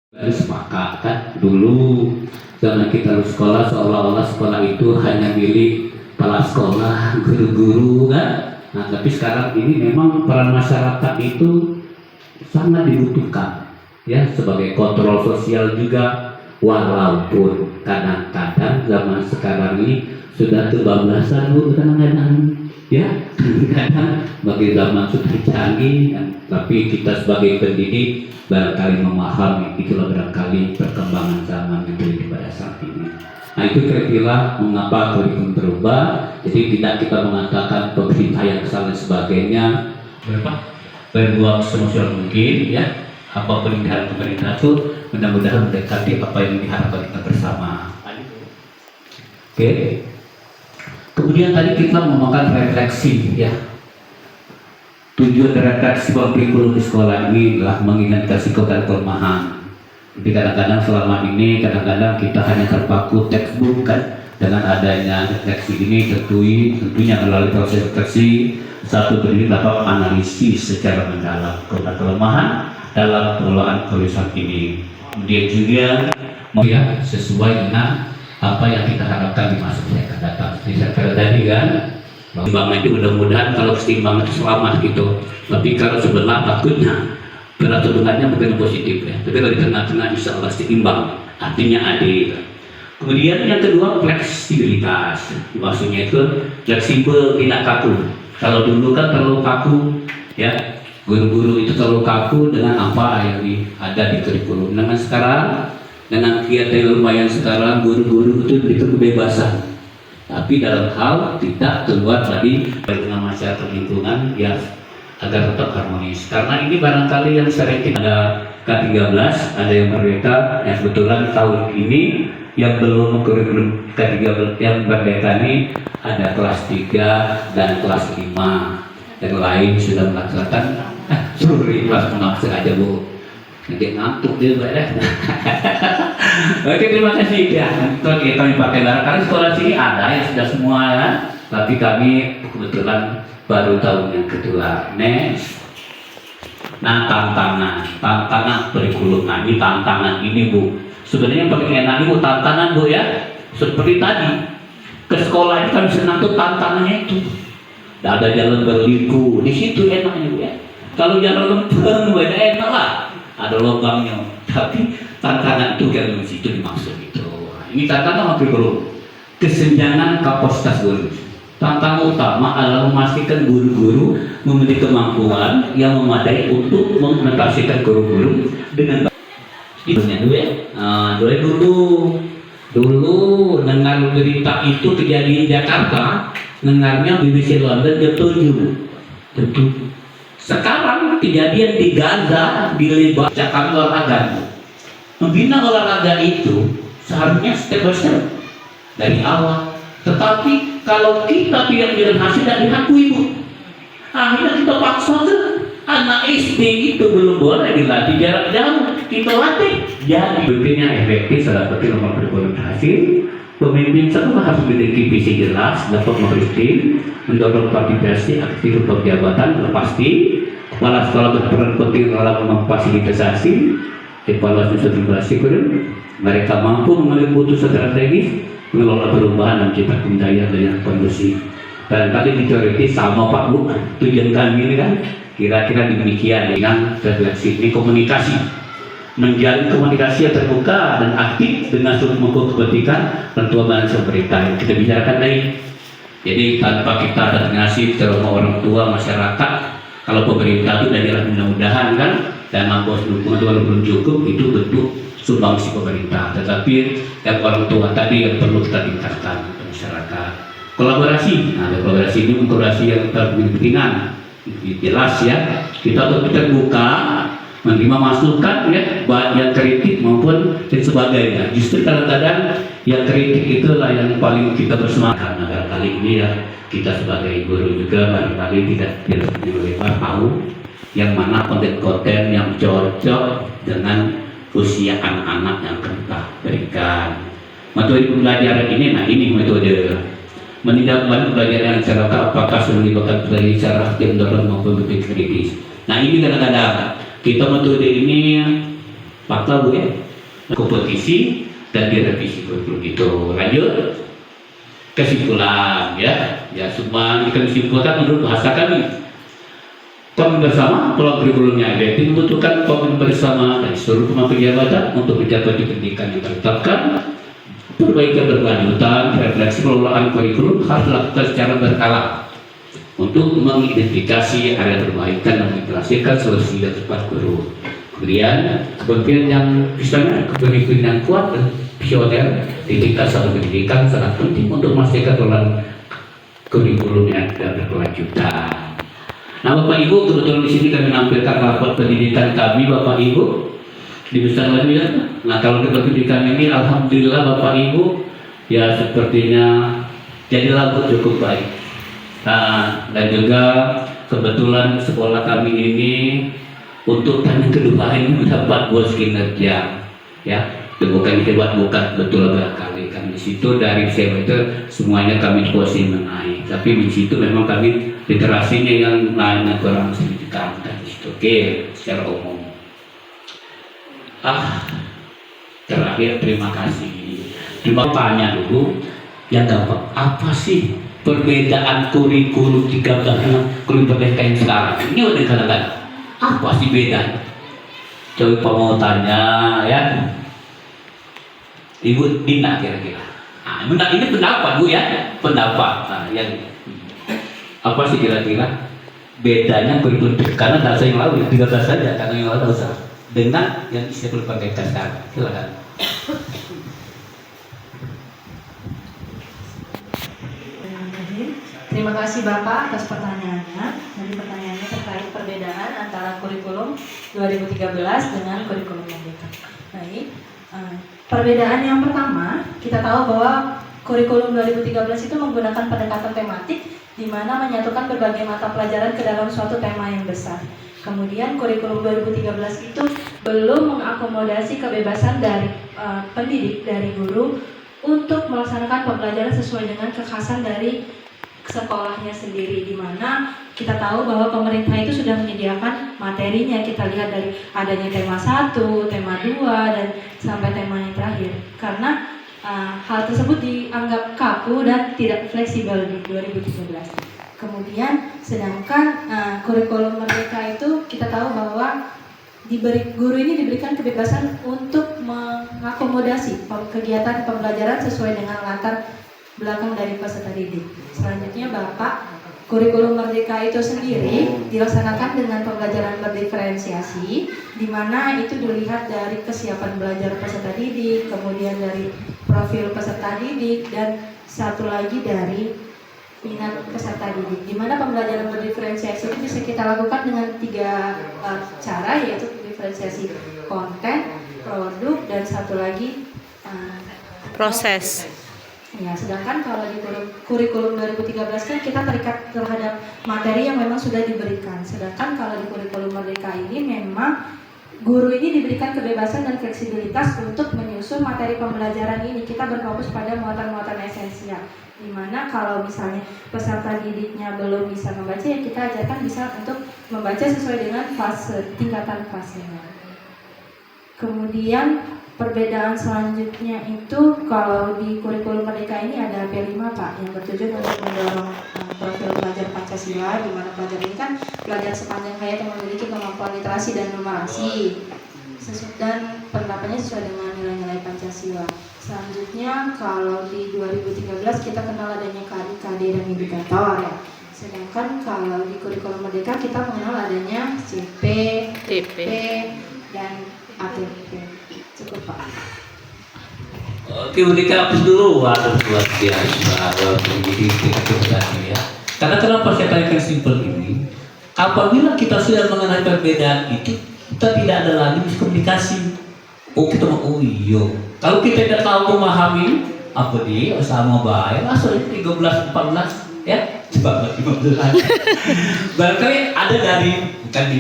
Sepakat kan dulu zaman kita sekolah seolah-olah sekolah itu hanya milik kepala sekolah, guru-guru kan. Nah tapi sekarang ini memang peran masyarakat itu sangat dibutuhkan ya sebagai kontrol sosial juga, walaupun kadang-kadang zaman sekarang ini sudah kebablasan bu kadang-kadang ya kadang bagi zaman sudah canggih kan? Tapi kita sebagai pendidik barangkali memahami itulah barangkali perkembangan zaman yang terjadi pada saat ini. Nah itu kira-kira mengapa kurikulum berubah. Jadi tidak kita mengatakan pemerintah yang salah sebagainya berbuat semaksimal mungkin ya. Apa pendidikan pemerintah itu mudah-mudahan mendekati apa yang diharapkan kita bersama. Oke. Kemudian tadi kita memakan refleksi ya. Tujuan refleksi kurikulum di sekolah ini adalah mengingatkan sikap dan kelemahan. Jadi kadang-kadang selama ini kadang-kadang kita hanya terpaku textbook kan. Dengan adanya refleksi ini tentunya melalui proses refleksi satu pendidik dapat analisis secara mendalam kelemahan dalam pengelolaan tulisan ini. Kemudian juga ya sesuai dengan apa yang kita harapkan di masa yang akan datang. Seperti saya kata tadi kan. Keseimbangan itu mudah-mudahan kalau keseimbangan itu selamat gitu. Tapi kalau sebelah takutnya berat hubungannya bukan positif ya. Tapi kalau di tengah-tengah insya Allah seimbang, artinya adil. Kemudian yang kedua fleksibilitas. Maksudnya itu fleksibel, tidak kaku. Kalau dulu kan terlalu kaku ya. Guru-guru itu terlalu kaku dengan apa yang ada di kurikulum. Dengan sekarang dengan kiat yang lumayan sekarang guru-guru itu diberi kebebasan. Tapi dalam hal tidak keluar dari dengan masyarakat lingkungan ya agar tetap harmonis. Karena ini barangkali yang sering kita ada K13, ada yang merdeka, yang kebetulan tahun ini yang belum kurikulum K13 yang merdeka ini ada kelas 3 dan kelas 5. Yang lain sudah melaksanakan sorry kelas 6 sengaja bu. Nanti ngantuk dia ya. Oke terima kasih ya. Kami pakai barangkali sekolah sini ada yang sudah semua ya. Tapi kami kebetulan baru tahun yang kedua. Next. Nah tantangan kurikulum. Nah ini tantangan ini bu. Sebenarnya yang paling enak bu tantangan bu ya. Seperti tadi ke sekolah ini kami senang tuh tantangannya itu. Tidak ada jalan berliku di situ enaknya bu ya. Kalau jalan lempeng beda enak lah. Ada lubangnya, tapi tantangan itu kan itu dimaksud itu. Ini tantangan kurikulum kesenjangan kapasitas guru. Tantangan utama adalah memastikan guru-guru memiliki kemampuan yang memadai untuk mengimplementasikan kurikulum dengan itunya dulu ya. Dulu dengar berita itu kejadian di Jakarta, dengarnya BBC London jam 7. Sekarang kejadian di Gaza, di Lebanon, Jakarta olahraga. Membina olahraga itu seharusnya step by step dari awal. Tetapi kalau kita tidak melihat hasil dari diakui bu, akhirnya kita paksa ke anak SD itu belum boleh dilatih jarak jauh. Kita latih jadi bikinnya efektif salah satu nomor berhasil. Pemimpin sekolah harus memiliki visi jelas, dapat memberi mendorong partisipasi aktif pejabat pasti. Kepala sekolah berperan penting dalam memfasilitasi evaluasi stimulasi kurikulum. Mereka mampu mengambil keputusan strategis, mengelola perubahan dan cipta budaya dengan kondusif. Barangkali di teoritis sama Pak Bu, tujuan kami ini kan kira-kira demikian dengan refleksi ini komunikasi. Menjalin komunikasi yang terbuka dan aktif dengan seluruh mangkuk kepentingan tentu bangsa berita yang kita bicarakan tadi. Jadi tanpa kita ada ngasih terutama orang tua masyarakat, kalau pemerintah itu dari mudah-mudahan kan dan mampu dukungan belum cukup itu bentuk sumbangsi pemerintah. Tetapi yang orang tua tadi yang perlu kita tingkatkan ke masyarakat. Kolaborasi, nah kolaborasi ini kolaborasi yang terpentingan jelas ya. Kita tetap terbuka menerima masukan ya, baik yang kritik maupun dan sebagainya. Justru kadang-kadang yang kritik itulah yang paling kita bersemangat. Karena kali ini ya kita sebagai guru juga barangkali tidak lebar tahu yang mana konten-konten yang cocok dengan usia anak-anak yang kita berikan. Metode pembelajaran ini, nah ini metode menindaklanjuti pembelajaran yang secara apakah sudah diberikan pelajaran secara aktif maupun berpikir kritis. Nah ini kadang-kadang kita metode ini fakta Bu ya, kompetisi dan direvisi kurikulum itu. Lanjut kesimpulan ya, semua kita simpulkan menurut bahasa kami. Komitmen bersama pola kurikulumnya efektif membutuhkan komitmen bersama dari seluruh pemangku jabatan untuk mencapai pendidikan yang ditetapkan. Perbaikan berkelanjutan, refleksi pengelolaan kurikulum harus dilakukan secara berkala untuk mengidentifikasi area perbaikan dan menghasilkan solusi yang tepat guru. Kemudian kepemimpinan yang misalnya kepemimpinan kuat dan visioner di tingkat satu pendidikan sangat penting untuk memastikan pengelolaan kurikulum yang berkelanjutan. Nah Bapak Ibu, kebetulan di sini kami menampilkan rapor pendidikan kami Bapak Ibu di besar lagi ya. Nah kalau di pendidikan ini alhamdulillah Bapak Ibu ya sepertinya jadi lagu cukup baik. Nah, dan juga kebetulan sekolah kami ini untuk tahun kedua ini mendapat bos kinerja ya. Bukan hebat, bukan betul berkali kami di situ dari semester semuanya kami posisi menaik. Tapi di situ memang kami literasinya yang lainnya kurang signifikan di situ. Oke, secara umum. Terakhir terima kasih. Terima tanya dulu yang gampang. Apa sih perbedaan kurikulum 13 dengan kurikulum merdeka yang sekarang? Ini udah dikatakan. Apa sih bedanya? Coba mau tanya ya. Ibu Dina kira-kira. Nah, ini pendapat Bu ya, pendapat. Nah, yang apa sih kira-kira bedanya kurikulum karena bahasa yang lalu 13 saja karena yang lalu usah dengan yang isi kurikulum merdeka sekarang. Silakan. Terima kasih Bapak atas pertanyaannya. Jadi pertanyaannya terkait perbedaan antara kurikulum 2013 dengan kurikulum merdeka. Baik. Perbedaan yang pertama, kita tahu bahwa kurikulum 2013 itu menggunakan pendekatan tematik di mana menyatukan berbagai mata pelajaran ke dalam suatu tema yang besar. Kemudian kurikulum 2013 itu belum mengakomodasi kebebasan dari pendidik, dari guru untuk melaksanakan pembelajaran sesuai dengan kekhasan dari sekolahnya sendiri, di mana kita tahu bahwa pemerintah itu sudah menyediakan materinya. Kita lihat dari adanya tema 1, tema 2 dan sampai tema yang terakhir. Karena hal tersebut dianggap kaku dan tidak fleksibel di 2013. Kemudian sedangkan kurikulum merdeka itu kita tahu bahwa guru ini diberikan kebebasan untuk mengakomodasi kegiatan pembelajaran sesuai dengan latar belakang dari peserta didik. Selanjutnya Bapak, kurikulum merdeka itu sendiri dilaksanakan dengan pembelajaran berdiferensiasi, di mana itu dilihat dari kesiapan belajar peserta didik, kemudian dari profil peserta didik, dan satu lagi dari minat peserta didik. Di mana pembelajaran berdiferensiasi itu bisa kita lakukan dengan 3 cara, yaitu diferensiasi konten, produk, dan satu lagi proses. Ya, sedangkan kalau di kurikulum 2013 kan kita terikat terhadap materi yang memang sudah diberikan. Sedangkan kalau di kurikulum merdeka ini memang guru ini diberikan kebebasan dan fleksibilitas untuk menyusun materi pembelajaran ini. Kita berfokus pada muatan-muatan esensial. Dimana kalau misalnya peserta didiknya belum bisa membaca, ya kita ajarkan bisa untuk membaca sesuai dengan fase, tingkatan fasenya. Kemudian perbedaan selanjutnya itu kalau di kurikulum merdeka ini ada P5 Pak, yang bertujuan untuk mendorong profil pelajar Pancasila, di mana pelajar ini kan pelajar sepanjang hayat yang memiliki kemampuan literasi dan numerasi dan penerapannya sesuai dengan nilai-nilai Pancasila. Selanjutnya kalau di 2013 kita kenal adanya KD dan indikator ya. Sedangkan kalau di kurikulum merdeka kita mengenal adanya CP, TP, dan ATP. Cukup Pak. Oke, mereka hapus dulu. Waduh, luar biasa. Jadi kita kembali ya. Karena kenapa saya tanyakan simpel ini? Apabila kita sudah mengenai perbedaan itu, kita tidak ada lagi miskomunikasi. Kita mau iya. Kalau kita tidak tahu memahami apa dia sama baik, asal 13, 14 ya, coba 15. Barangkali ada dari bukan di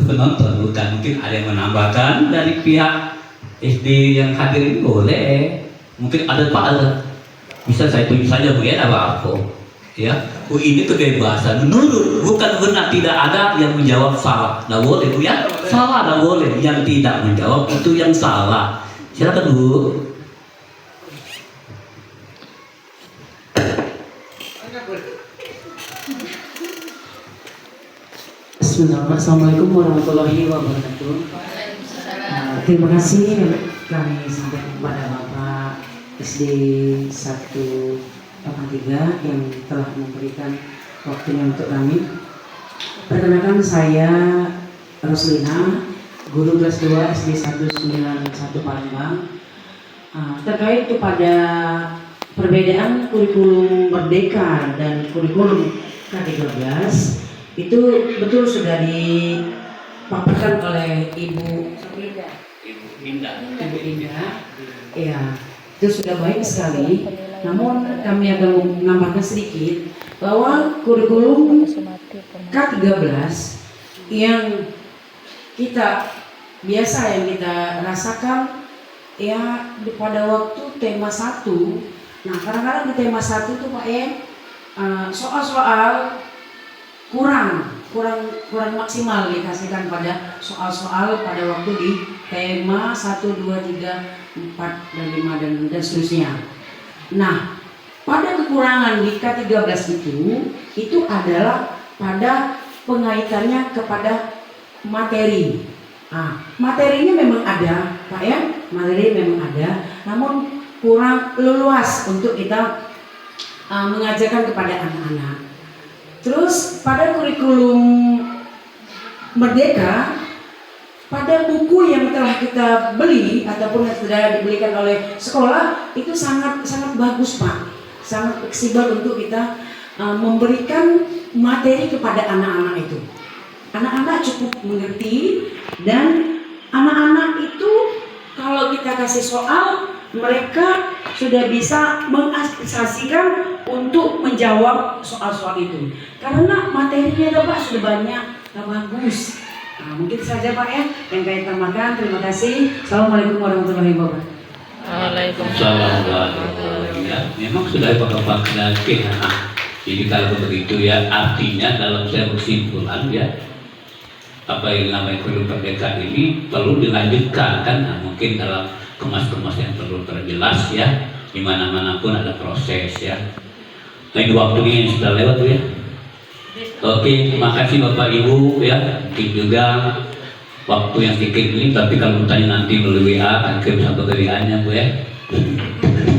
penonton, bukan mungkin ada yang menambahkan dari pihak SD yang hadir ini boleh, mungkin ada Pak ada, bisa saya tunjuk saja Bu ya, apa ya, ini kebebasan menurut, bukan benar, tidak ada yang menjawab salah, nah boleh Bu ya. Salah nggak boleh, yang tidak menjawab itu yang salah. Silakan Bu. Bismillah. Assalamualaikum warahmatullahi wabarakatuh. Terima kasih kami sampaikan kepada Bapak SD 183 yang telah memberikan waktunya untuk kami. Perkenalkan, saya Roslina, guru kelas 2 SD 191 Palembang. Terkait kepada perbedaan kurikulum Merdeka dan kurikulum K13, itu betul sudah dipaparkan oleh Ibu Indah. Ya, itu sudah baik sekali. Namun kami akan menambahkan sedikit bahwa kurikulum K13 yang kita rasakan ya pada waktu tema 1. Nah, kadang-kadang di tema 1 itu Pak soal-soal kurang maksimal dikasihkan pada soal-soal pada waktu di tema 1, 2, 3, 4, dan 5 dan seterusnya. Nah, pada kekurangan di K13 itu adalah pada pengaitannya kepada materi. Materinya memang ada, Pak ya, materi memang ada, namun kurang luas untuk kita mengajarkan kepada anak-anak. Terus pada kurikulum Merdeka, pada buku yang telah kita beli ataupun yang sudah dibelikan oleh sekolah itu sangat bagus Pak, sangat fleksibel untuk kita memberikan materi kepada anak-anak itu. Anak-anak cukup mengerti, dan anak-anak itu kalau kita kasih soal, mereka sudah bisa mengasosiasikan untuk menjawab soal-soal itu. Karena materinya Pak sudah banyak, bagus. Mungkin saja Pak ya yang kami tambahkan. Terima kasih. Assalamualaikum warahmatullahi wabarakatuh. Waalaikumsalam. Ya, memang sudah pakai. Jadi kalau begitu ya, artinya dalam saya bersimpulan ya, apa yang namanya kurikulum Merdeka ini perlu dilanjutkan kan? Mungkin dalam kemas-kemas yang perlu terjelas ya, di mana-mana pun ada proses ya. Tapi waktunya yang sudah lewat ya. Oke, terima kasih Bapak Ibu ya. Mungkin juga waktu yang sedikit ini, tapi kalau bertanya nanti melalui WA, akan kirim satu ke WA-nya Bu ya.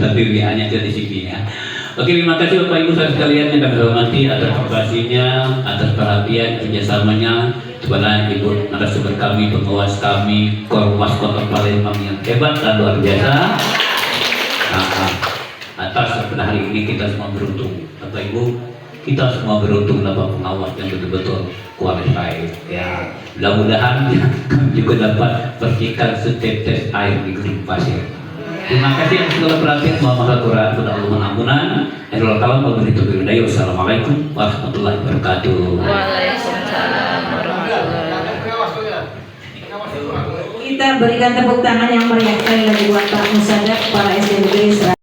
Tapi WA-nya ada di sini ya. Oke, terima kasih Bapak Ibu sekalian yang kami hormati atas partisipasinya, atas perhatian kerjasamanya kepada Ibu narasumber kami, pengawas kami, Korwas Kota Palembang yang hebat dan luar biasa. Atas pada hari ini kita semua beruntung, Bapak Ibu, kita semua beruntung dapat pengawas yang betul-betul qualified. Ya, mudah-mudahan kami juga dapat bersihkan setetes air di gurun pasir. Terima kasih atas segala perhatian. Muhammad Al-Quran, Allah mengampunan. Akhirul kalam, wassalamualaikum warahmatullahi wabarakatuh. Waalaikumsalam warahmatullahi wabarakatuh. Kita berikan tepuk tangan yang meriah sekali lagi buat Pak Musadak, para SD negeri